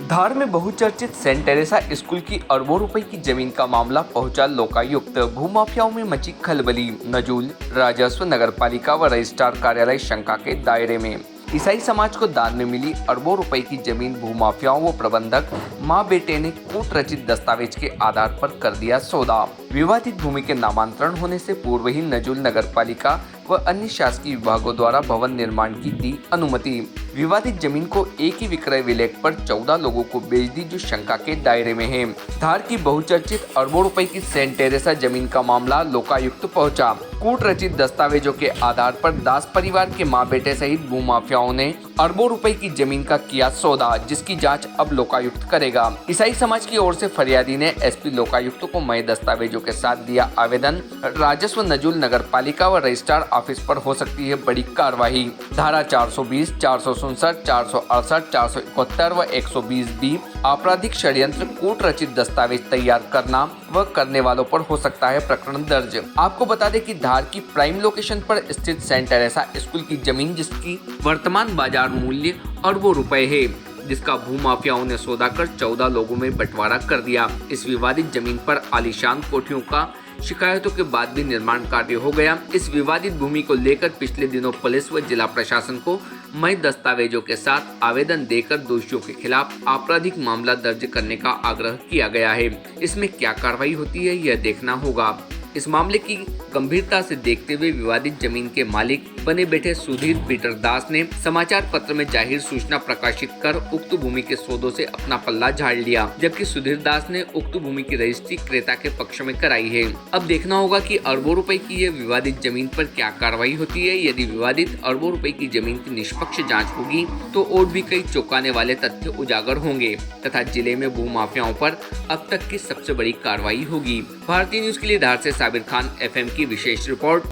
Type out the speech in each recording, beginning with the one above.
धार में बहुचर्चित Saint Teresa school की अरबों रुपए की जमीन का मामला पहुंचा लोकायुक्त। भूमाफियाओं में मची खलबली। नजूल राजस्व, नगरपालिका व रजिस्ट्रार कार्यालय शंका के दायरे में। ईसाई समाज को दान में मिली अरबों रुपए की जमीन भूमाफियाओं व प्रबंधक मां बेटे ने कूट रचित दस्तावेज के आधार पर कर दिया सौदा। विवादित भूमि के नामांतरण होने से पूर्व ही नजूल नगरपालिका व अन्य शासकीय विभागों द्वारा भवन निर्माण की दी अनुमति। विवादित जमीन को एक ही विक्रय विलेख पर 14 लोगों को बेच दी, जो शंका के दायरे में है। धार की बहुचर्चित अरबों रुपए की सेंट टेरेसा जमीन का मामला लोकायुक्त पहुंचा। कूट रचित दस्तावेजों के आधार पर दास परिवार के मां बेटे सहित भूमाफियाओं ने अरबों रुपए की जमीन का किया सौदा, जिसकी जांच अब लोकायुक्त करेगा। ईसाई समाज की ओर से फरियादी ने एसपी लोकायुक्त को मई दस्तावेजों के साथ दिया आवेदन। राजस्व, नजूल नगरपालिका व रजिस्ट्रार ऑफिस पर हो सकती है बड़ी कार्रवाई। धारा 420, 467, 468, 471 व 120B आपराधिक षड्यंत्र, कूट रचित दस्तावेज तैयार करना व करने वालों पर हो सकता है प्रकरण दर्ज। आपको बता दें कि धार की प्राइम लोकेशन पर स्थित सेंट टेरेसा स्कूल की जमीन, जिसकी वर्तमान बाजार मूल्य अरबों रुपए है, जिसका भूमाफियाओं ने सौदा कर 14 लोगों में बंटवारा कर दिया। इस विवादित जमीन पर आलीशान कोठियों का शिकायतों के बाद भी निर्माण कार्य हो गया। इस विवादित भूमि को लेकर पिछले दिनों पुलिस व जिला प्रशासन को मई दस्तावेजों के साथ आवेदन देकर दोषियों के खिलाफ आपराधिक मामला दर्ज करने का आग्रह किया गया है। इसमें क्या कार्रवाई होती है, यह देखना होगा। इस मामले की गंभीरता से देखते हुए विवादित जमीन के मालिक बने बैठे सुधीर पीटर दास ने समाचार पत्र में जाहिर सूचना प्रकाशित कर उक्त भूमि के सौदों से अपना पल्ला झाड़ लिया, जबकि सुधीर दास ने उक्त भूमि की रजिस्ट्री क्रेता के पक्ष में कराई है। अब देखना होगा कि अरबों रुपए की यह विवादित जमीन पर क्या कार्रवाई होती है। यदि विवादित अरबों रुपए की जमीन की निष्पक्ष जाँच होगी तो और भी कई चौंकाने वाले तथ्य उजागर होंगे तथा जिले में भूमाफियाओं पर अब तक की सबसे बड़ी कार्रवाई होगी। भारतीय न्यूज के लिए धार से साबिर खान, FM की विशेष रिपोर्ट।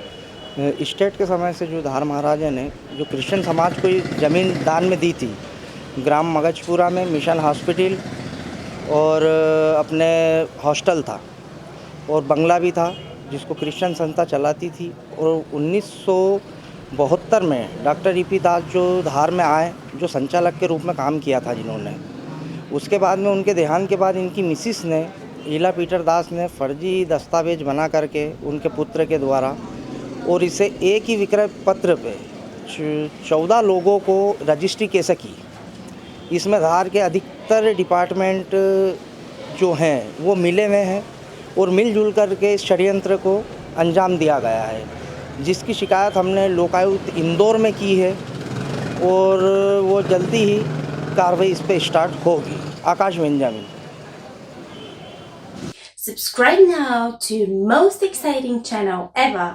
स्टेट के समय से जो धार महाराजा ने जो क्रिश्चियन समाज को ज़मीन दान में दी थी, ग्राम मगजपुरा में मिशन हॉस्पिटल और अपने हॉस्टल था और बंगला भी था, जिसको क्रिश्चियन संस्था चलाती थी। और 1972 में डॉक्टर ईपी दास जो धार में आए, जो संचालक के रूप में काम किया था जिन्होंने, उसके बाद में उनके देहांत के बाद इनकी मिसिस ने, ईला पीटर दास ने, फर्जी दस्तावेज बना करके उनके पुत्र के द्वारा और इसे एक ही विक्रय पत्र पे 14 लोगों को रजिस्ट्री कैसे की। इसमें धार के अधिकतर डिपार्टमेंट जो हैं वो मिले हुए हैं और मिलजुल करके इस षड्यंत्र को अंजाम दिया गया है, जिसकी शिकायत हमने लोकायुक्त इंदौर में की है और वो जल्दी ही कार्रवाई इस पर स्टार्ट होगी। आकाश Benjamin. Subscribe now to most exciting channel ever.